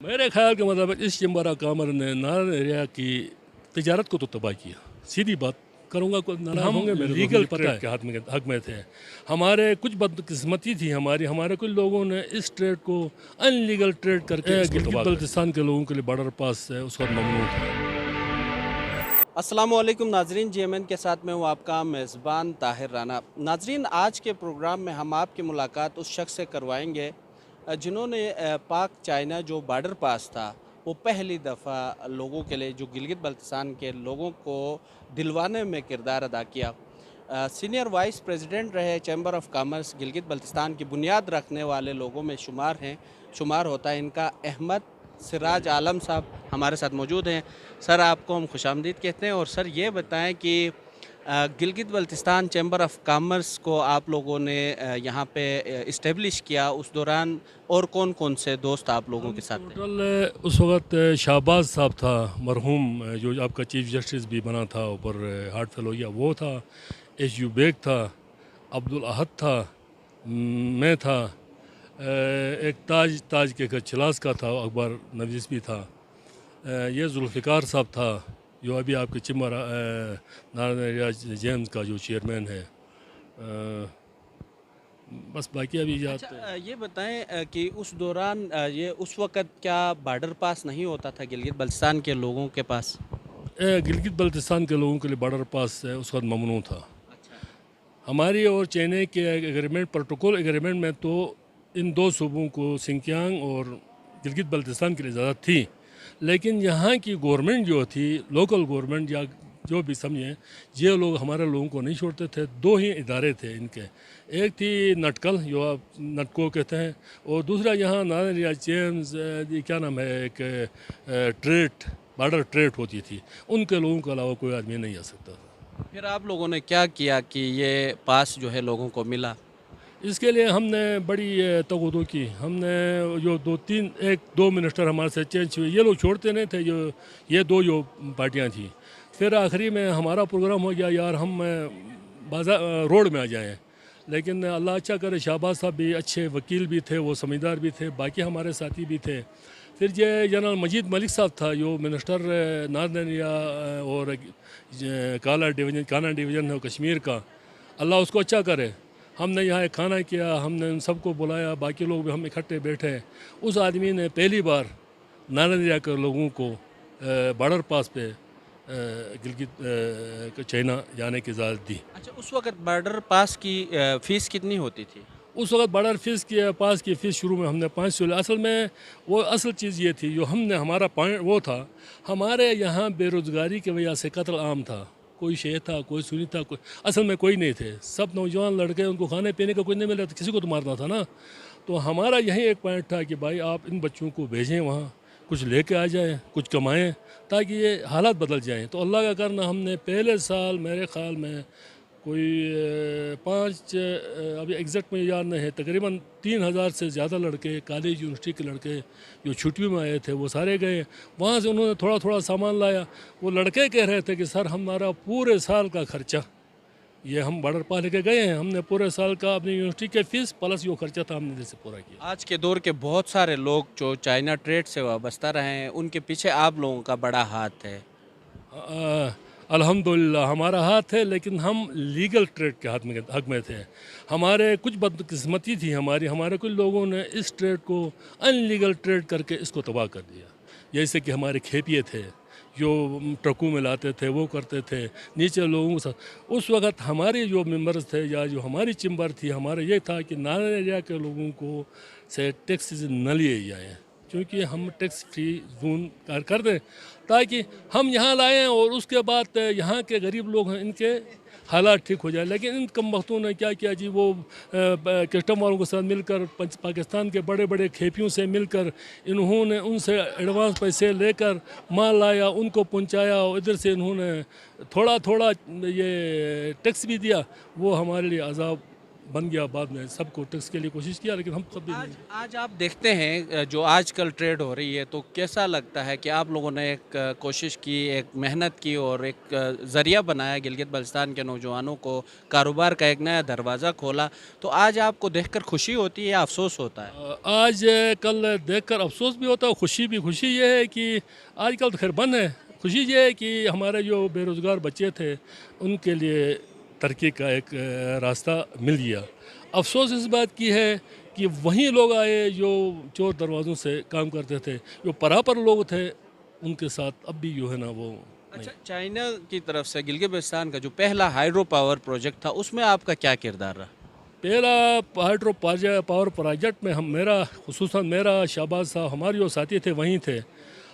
मेरे ख्याल के मुताबिक इस चैम्बर ऑफ कॉमर्स ने नारायण एरिया की तिजारत को तो तबाह किया। सीधी बात करूँगा, कोई नाराज होंगे, मेरे लीगल ट्रेड के हक में थे। हमारे कुछ बदकिस्मती थी हमारे कुछ लोगों ने इस ट्रेड को अनलीगल ट्रेड करके गिलगित बल्तिस्तान के लोगों के लिए बॉर्डर पास है उसका ममनू था। अस्सलामुअलैकुम नाजरीन, GMN के साथ मैं हूँ आपका मेज़बान ताहिर राना। नाजरीन, आज के प्रोग्राम में हम आपकी मुलाकात उस शख्स से करवाएंगे जिन्होंने पाक चाइना जो बॉर्डर पास था वो पहली दफ़ा लोगों के लिए, जो गिलगित बल्तिस्तान के लोगों को दिलवाने में किरदार अदा किया। सीनियर वाइस प्रेसिडेंट रहे chamber of commerce Gilgit Baltistan की बुनियाद रखने वाले लोगों में शुमार होता है इनका अहमद सिराज आलम साहब हमारे साथ मौजूद हैं। सर, आपको हम खुशामदीद कहते हैं। और सर, ये बताएं कि Gilgit Baltistan chamber of commerce को आप लोगों ने यहाँ पे इस्टेब्लिश किया, उस दौरान और कौन कौन से दोस्त आप लोगों के साथ थे? टोटल उस वक्त शाहबाज साहब था मरहूम, जो आपका चीफ जस्टिस भी बना था, ऊपर हार्ट फेल हो गया, वो था। HU बेग था, अब्दुल अहद था, मैं था, एक ताज के खिलास का था, अकबर नवीस भी था, ये जुल्फ़िकार साहब था जो अभी आपके चिम्बर नारायण जेम्स का जो चेयरमैन है। बस बाकी अभी याद अच्छा, ये बताएं कि उस दौरान ये उस वक़्त क्या बॉर्डर पास नहीं होता था गिलगित बल्तिस्तान के लोगों के पास? गिलगित बल्तिस्तान के लोगों के लिए बॉर्डर पास है उसका ममनू था। अच्छा। हमारी और चाइना के एग्रीमेंट, प्रोटोकॉल एग्रीमेंट में तो इन दो सूबों को सिंकियांग और गिलगित बल्तिस्तान के लिए इजाज़त थी, लेकिन यहाँ की गवर्नमेंट जो थी, लोकल गवर्नमेंट या जो भी समझें, ये लोग हमारे लोगों को नहीं छोड़ते थे। दो ही इदारे थे इनके, एक थी नटकल जो आप नटको कहते हैं, और दूसरा यहाँ नारायण या जेम्स, क्या नाम है, एक बॉर्डर ट्रेड होती थी, उनके लोगों के अलावा कोई आदमी नहीं आ सकता था। फिर आप लोगों ने क्या किया कि ये पास जो है लोगों को मिला? इसके लिए हमने बड़ी तगदो की। हमने जो एक दो मिनिस्टर हमारे से चेंज हुए, ये लोग छोड़ते नहीं थे, ये दो जो पार्टियां थी। फिर आखिरी में हमारा प्रोग्राम हो गया, यार हम बाजार रोड में आ जाएं। लेकिन अल्लाह अच्छा करे, शाहबाज साहब भी अच्छे वकील भी थे, वो समझदार भी थे, बाकी हमारे साथी भी थे। फिर ये जनरल मजीद मलिक साहब था जो मिनिस्टर नार्दर्न या और काना डिवीज़न है कश्मीर का, अल्लाह उसको अच्छा करे। हमने यहाँ एक खाना किया, हमने उन सबको बुलाया, बाकी लोग भी हम इकट्ठे बैठे। उस आदमी ने पहली बार नारायण के लोगों को बॉर्डर पास पे गिलगित चाइना जाने की इजाज़त दी। अच्छा, उस वक़्त बॉर्डर पास की फ़ीस कितनी होती थी? उस वक्त बॉर्डर पास की फ़ीस शुरू में हमने 500 ली। असल में वो असल चीज़ ये थी, जो हमारा पॉइंट वो था, हमारे यहाँ बेरोज़गारी की वजह से कत्ल आम था। कोई शेख था, कोई सुनी था, कोई असल में कोई नहीं थे। सब नौजवान लड़के, उनको खाने पीने का कुछ नहीं मिला, तो किसी को तो मारना था ना। तो हमारा यही एक पॉइंट था कि भाई आप इन बच्चों को भेजें वहाँ, कुछ लेके आ जाएं, कुछ कमाएं, ताकि ये हालात बदल जाएं। तो अल्लाह का करना, हमने पहले साल मेरे ख़्याल में कोई अभी एग्जैक्ट में याद नहीं है, तकरीबन 3000 से ज़्यादा लड़के, कॉलेज यूनिवर्सिटी के लड़के जो छुट्टियों में आए थे, वो सारे गए। वहाँ से उन्होंने थोड़ा थोड़ा सामान लाया। वो लड़के कह रहे थे कि सर हमारा पूरे साल का खर्चा, ये हम बॉर्डर पार लेके गए हैं, हमने पूरे साल का अपनी यूनिवर्सिटी के फीस प्लस जो खर्चा था हमने जैसे पूरा किया। आज के दौर के बहुत सारे लोग जो चाइना ट्रेड से वाबस्ता रहे हैं, उनके पीछे आप लोगों का बड़ा हाथ है। अल्हम्दुलिल्लाह हमारा हाथ है, लेकिन हम लीगल ट्रेड के हक में थे। हमारे कुछ बदकिस्मती थी हमारे कुछ लोगों ने इस ट्रेड को अनलीगल ट्रेड करके इसको तबाह कर दिया। जैसे कि हमारे खेपिए थे जो ट्रकों में लाते थे, वो करते थे नीचे लोगों के साथ। उस वक़्त हमारे जो मेंबर्स थे या जो हमारी चिम्बर थी, हमारा ये था कि नारायण एरिया के लोगों को से टैक्स न लिए जाएँ, क्योंकि हम टैक्स फ्री जोन कर दें, ताकि हम यहाँ लाएँ और उसके बाद यहाँ के गरीब लोग हैं, इनके हालात ठीक हो जाए। लेकिन इन कम वक्तों ने क्या किया जी, वो कस्टम वालों के साथ मिलकर, पाकिस्तान के बड़े बड़े खेपियों से मिलकर, इन्होंने उनसे एडवांस पैसे लेकर माल लाया, उनको पहुँचाया, और इधर से इन्होंने थोड़ा थोड़ा ये टैक्स भी दिया। वो हमारे लिए अजाब बन गया, बाद में सबको टैक्स के लिए कोशिश किया, लेकिन हम कभी नहीं। आज आप देखते हैं जो आजकल ट्रेड हो रही है, तो कैसा लगता है कि आप लोगों ने एक कोशिश की, एक मेहनत की और एक ज़रिया बनाया गिलगित बल्तिस्तान के नौजवानों को, कारोबार का एक नया दरवाज़ा खोला, तो आज आपको देखकर खुशी होती है या अफसोस होता है? आज कल देखकर अफसोस भी होता है, खुशी भी। खुशी ये है कि आजकल तो खैर बंद है। खुशी ये है कि हमारे जो बेरोज़गार बच्चे थे उनके लिए तरक्की का एक रास्ता मिल गया। अफसोस इस बात की है कि वही लोग आए जो चोर दरवाज़ों से काम करते थे, जो परापर लोग थे उनके साथ अब भी जो है ना वो नहीं। अच्छा, चाइना की तरफ से गिलगित बल्तिस्तान का जो पहला हाइड्रो पावर प्रोजेक्ट था, उसमें आपका क्या किरदार रहा? पहला हाइड्रो पावर प्रोजेक्ट में खुसूसन मेरा, शाहबाज साहब, हमारे जो साथी थे वहीं थे।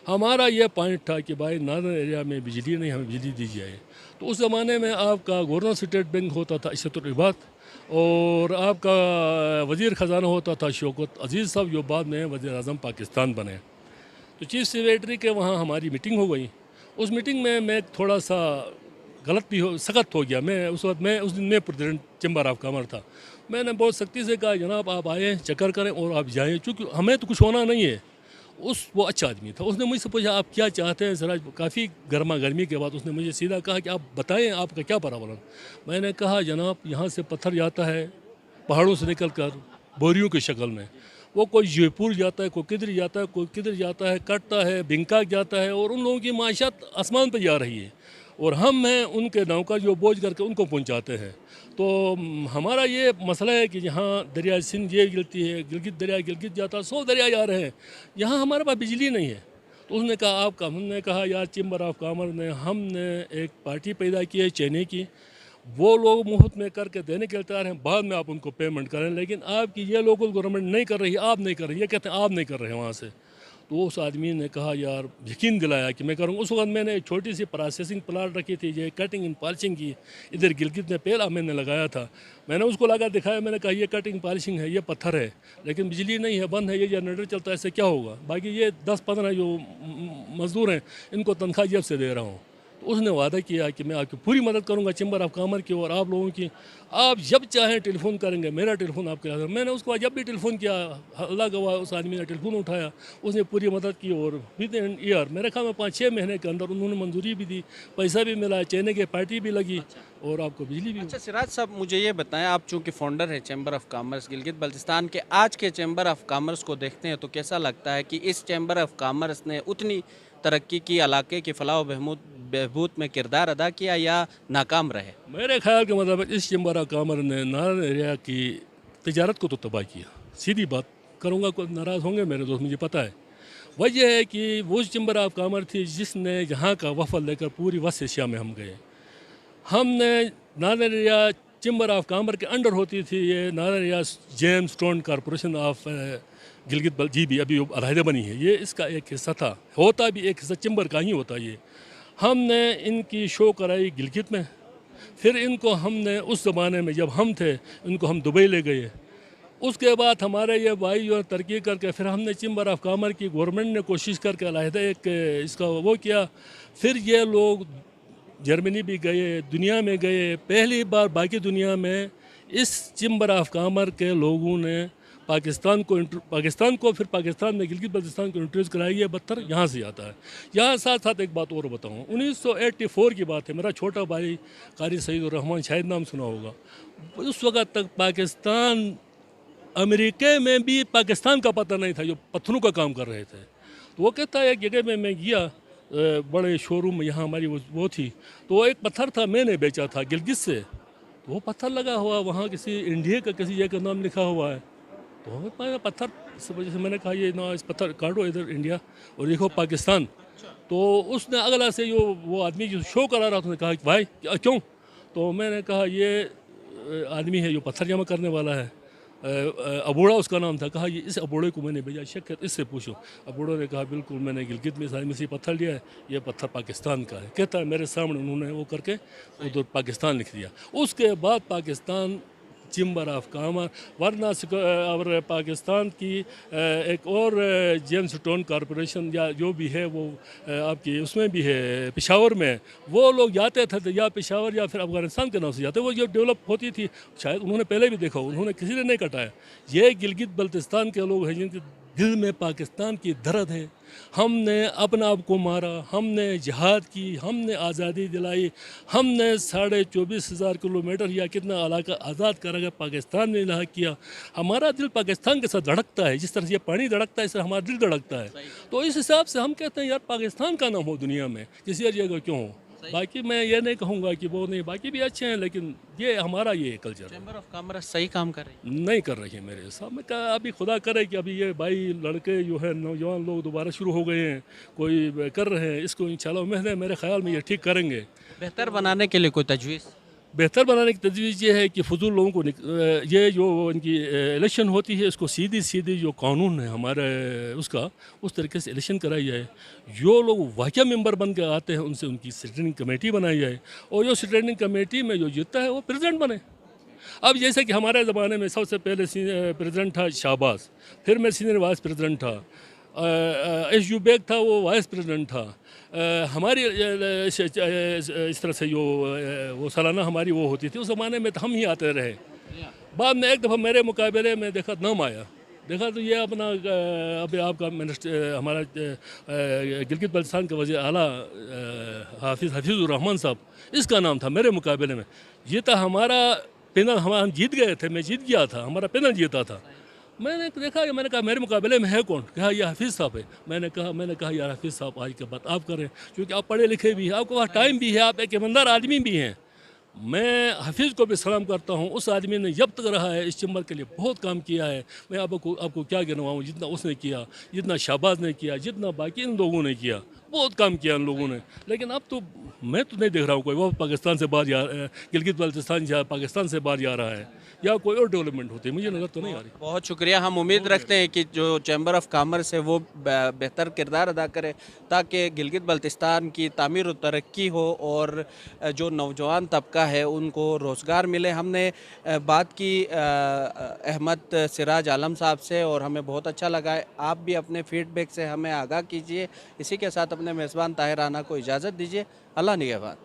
हमारा ये पॉइंट था कि भाई नादर एरिया में बिजली नहीं, हमें बिजली दी जाए। तो उस ज़माने में आपका गवर्नर स्टेट बैंक होता था इशरतुल इबाद, और आपका वज़ीर ख़जाना होता था शौकत अजीज़ साहब, जो बाद में वज़ीर आज़म पाकिस्तान बने। तो चीफ़ सेक्रेटरी के वहाँ हमारी मीटिंग हो गई। उस मीटिंग में मैं थोड़ा सा गलत भी सख्त हो गया। मैं उस दिन प्रेसिडेंट चैम्बर ऑफ कॉमर्स था। मैंने बहुत सख्ती से कहा, जनाब आप आएँ, चक्कर करें और आप जाएँ, चूँकि हमें तो कुछ होना नहीं है। वो अच्छा आदमी था। उसने मुझसे पूछा आप क्या चाहते हैं ज़रा, काफ़ी गर्मा गर्मी के बाद उसने मुझे सीधा कहा कि आप बताएं आपका क्या प्रॉब्लम। मैंने कहा जनाब यहाँ से पत्थर जाता है पहाड़ों से निकल कर बोरियों की शक्ल में, वो कोई जयपुर जाता है, कोई किधर जाता है, कोई किधर जाता है, कटता है, बिंकाक जाता है, और उन लोगों की माशत आसमान पर जा रही है, और हम हैं उनके नौकर जो बोझ करके उनको पहुंचाते हैं। तो हमारा ये मसला है कि यहाँ दरिया सिंध ये गिरती है, गिलगित दरिया गिलगित जाता है, 100 दरिया जा रहे हैं, यहाँ हमारे पास बिजली नहीं है। तो उसने कहा आपका, हमने कहा यार चैम्बर ऑफ कॉमर्स ने हमने एक पार्टी पैदा की है चेन्नई की, वो लोग मुफ्त में करके देने के लिए तैयार हैं, बाद में आप उनको पेमेंट करें, लेकिन आपकी ये लोकल गवर्नमेंट नहीं कर रही, आप नहीं कर रही, ये कहते हैं आप नहीं कर रहे हैं वहाँ से। तो उस आदमी ने कहा यार, यकीन दिलाया कि मैं करूँगा। उस वक्त मैंने एक छोटी सी प्रोसेसिंग प्लांट रखी थी, ये कटिंग एंड पॉलिशिंग की, इधर गिलगित में पहला मैंने लगाया था। मैंने उसको लगा दिखाया, मैंने कहा ये कटिंग पॉलिशिंग है, ये पत्थर है, लेकिन बिजली नहीं है, बंद है, ये जनरेटर चलता है, इससे क्या होगा। बाकी ये 10-15 जो मज़दूर हैं इनको तनख्वाह जेब से दे रहा हूँ। तो उसने वादा किया कि मैं आपकी पूरी मदद करूंगा चैम्बर ऑफ कॉमर्स की और आप लोगों की, आप जब चाहें टेलीफोन करेंगे, मेरा टेलीफोन आपके हाथ में। मैंने उसको जब भी टेलीफोन किया, अल्लाह गवाह उस आदमी ने टेलीफोन उठाया, उसने पूरी मदद की, और विद इन ईयर मेरे ख्याल में 5-6 महीने के अंदर उन्होंने मंजूरी भी दी, पैसा भी मिला, चेन्नई की पार्टी भी लगी, और आपको बिजली भी। अच्छा सिराज साहब, मुझे ये बताएं, आप चूंकि फाउंडर हैं chamber of commerce Gilgit Baltistan के, आज के चैम्बर ऑफ कॉमर्स को देखते हैं तो कैसा लगता है कि इस चैम्बर ऑफ कॉमर्स ने उतनी तरक्की की, इलाके की फलाह बहबूद में किरदार अदा किया या नाकाम रहे? मेरे ख्याल के मतलब इस चैम्बर ऑफ कॉमर्स ने नारायण एरिया की तिजारत को तो तबाह किया। सीधी बात करूँगा, कोई नाराज़ होंगे मेरे दोस्त, मुझे पता है। वजह है कि वो चैम्बर ऑफ कॉमर्स थी जिसने यहाँ का वफद लेकर पूरी वेस्ट एशिया में हम गए। हमने Northern area chamber of commerce के अंडर होती थी ये Northern area gems stone corporation of Gilgit जी भी अभी अलहदा बनी है, ये इसका एक हिस्सा था, होता भी एक हिस्सा चैम्बर का ही होता ये। हमने इनकी शो कराई गिलगित में, फिर इनको हमने उस ज़माने में जब हम थे इनको हम दुबई ले गए। उसके बाद हमारे ये भाई जो तरक्की करके फिर हमने चैम्बर ऑफ कॉमर्स की गवर्नमेंट ने कोशिश करके अलहदा एक इसका वो किया। फिर ये लोग जर्मनी भी गए, दुनिया में गए, पहली बार बाकी दुनिया में इस चैम्बर ऑफ कॉमर्स के लोगों ने पाकिस्तान को फिर पाकिस्तान में गिलगित बल्तिस्तान को इंट्रोड्यूस कराई। ये पत्थर यहाँ से आता है। यहाँ साथ साथ एक बात और बताऊँ, 1984 की बात है, मेरा छोटा भाई कारी सईद रहमान, शायद नाम सुना होगा, उस वक़्त तक पाकिस्तान, अमेरिका में भी पाकिस्तान का पता नहीं था जो पत्थरों का काम कर रहे थे। तो वो कहता है एक जगह में मैं गया, बड़े शोरूम में, यहाँ हमारी वो थी, तो एक पत्थर था मैंने बेचा था गिलगित से, तो वो पत्थर लगा हुआ वहाँ किसी इंडिया का किसी जगह का नाम लिखा हुआ है। तो मैं पत्थर इस वजह से मैंने कहा ये ना, इस पत्थर काटो इधर इंडिया और देखो पाकिस्तान। तो उसने अगला से जो वो आदमी जो शो करा रहा था उसने कहा कि भाई क्यों, तो मैंने कहा ये आदमी है जो पत्थर जमा करने वाला है, अबोड़ा उसका नाम था। कहा ये इस अबोड़े को मैंने भेजा, शक है इससे पूछो। अबोड़ा ने कहा बिल्कुल मैंने गिलगित में इस आदमी से पत्थर लिया है, ये पत्थर पाकिस्तान का है। कहता है मेरे सामने उन्होंने वो करके उधर पाकिस्तान लिख दिया। उसके बाद पाकिस्तान चैम्बर ऑफ कॉमर्स, वरना और पाकिस्तान की एक और जेम्स स्टोन कॉरपोरेशन या जो भी है वो आपकी उसमें भी है पेशावर में, वो लोग जाते थे या पेशावर या फिर अफगानिस्तान के नाम से जाते, वो जो डेवलप होती थी शायद उन्होंने पहले भी देखा, उन्होंने किसी ने नहीं कटाया। ये गिलगित बल्तिस्तान के लोग हैं जिनके दिल में पाकिस्तान की दर्द है। हमने अपने आप को मारा, हमने जिहाद की, हमने आज़ादी दिलाई, हमने 24,500 किलोमीटर या कितना इलाका आज़ाद करा पाकिस्तान ने इलाहा किया। हमारा दिल पाकिस्तान के साथ धड़कता है, जिस तरह से ये पानी धड़कता है इस तरह हमारा दिल धड़कता है। तो इस हिसाब से हम कहते हैं यार पाकिस्तान का नाम हो दुनिया में, किसी और जगह क्यों हो। बाकी मैं ये नहीं कहूँगा कि वो नहीं, बाकी भी अच्छे हैं, लेकिन ये हमारा ये कल्चर है। चैम्बर ऑफ कॉमर्स सही काम कर रही है? नहीं कर रही है मेरे हिसाब में। अभी खुदा करे कि अभी ये भाई लड़के जो है नौजवान लोग दोबारा शुरू हो गए हैं, कोई कर रहे हैं, इसको इंशाल्लाह उम्मीद है मेरे ख्याल में ये ठीक करेंगे। बेहतर बनाने के लिए कोई तजवीज़? बेहतर बनाने की तजवीज़ ये है कि फजूल लोगों को ये जो इनकी इलेक्शन होती है इसको सीधी सीधी जो कानून है हमारे उसका उस तरीके से इलेक्शन कराई जाए। जो लोग वाक़ई मेंबर बन के आते हैं उनसे उनकी स्टैंडिंग कमेटी बनाई जाए और जो स्टैंडिंग कमेटी में जो जीतता है वो प्रेसिडेंट बने। अब जैसे कि हमारे ज़माने में सबसे पहले प्रेसिडेंट था शाहबाज, फिर मैं सीनियर वाइस प्रेसिडेंट था, एस यू बेग था वो वाइस प्रेसिडेंट था। हमारी इस तरह से जो वो सालाना हमारी वो होती थी, उस ज़माने में तो हम ही आते रहे। बाद में एक दफ़ा मेरे मुकाबले में देखा नाम आया, देखा तो ये अपना अभी आपका मिनिस्टर हमारा गिलगित बल्तिस्तान के वज़ीर आला हफीज़ुर रहमान साहब, इसका नाम था मेरे मुकाबले में। ये था हमारा पैनल, हम जीत गए थे, मैं जीत गया था, हमारा पैनल जीता था। मैंने देखा, मैंने कहा मेरे मुकाबले में है कौन, कहा यह हाफिज़ साहब है। मैंने कहा यार हाफिज़ साहब आज के बाद आप करें, क्योंकि आप पढ़े लिखे भी हैं, आपके पास टाइम भी है, आप एक ईमानदार आदमी भी हैं। मैं हाफिज़ को भी सलाम करता हूँ, उस आदमी ने जब तक रहा है इस चैम्बर के लिए बहुत काम किया है। मैं आपको क्या गिनवाऊँ, जितना उसने किया, जितना शाहबाज ने किया, जितना बाकी इन लोगों ने किया, बहुत काम किया इन लोगों ने। लेकिन अब तो मैं तो नहीं देख रहा हूँ कोई वो पाकिस्तान से बाहर गिलगित बल्तिस्तान पाकिस्तान से बाहर जा रहा है या कोई और डेवलपमेंट होती है, मुझे नज़र तो नहीं आ रही। बहुत शुक्रिया। हम उम्मीद रखते हैं कि जो चैम्बर ऑफ कॉमर्स है वो बेहतर किरदार अदा करे ताकि गिलगित बल्तिस्तान की तामीर और तरक्की हो और जो नौजवान तबका है उनको रोज़गार मिले। हमने बात की अहमद सिराज आलम साहब से और हमें बहुत अच्छा लगा। आप भी अपने फीडबैक से हमें आगाह कीजिए। इसी के साथ अपने मेज़बान ताहिर राना को इजाज़त दीजिए। अल्लाह निगहबान।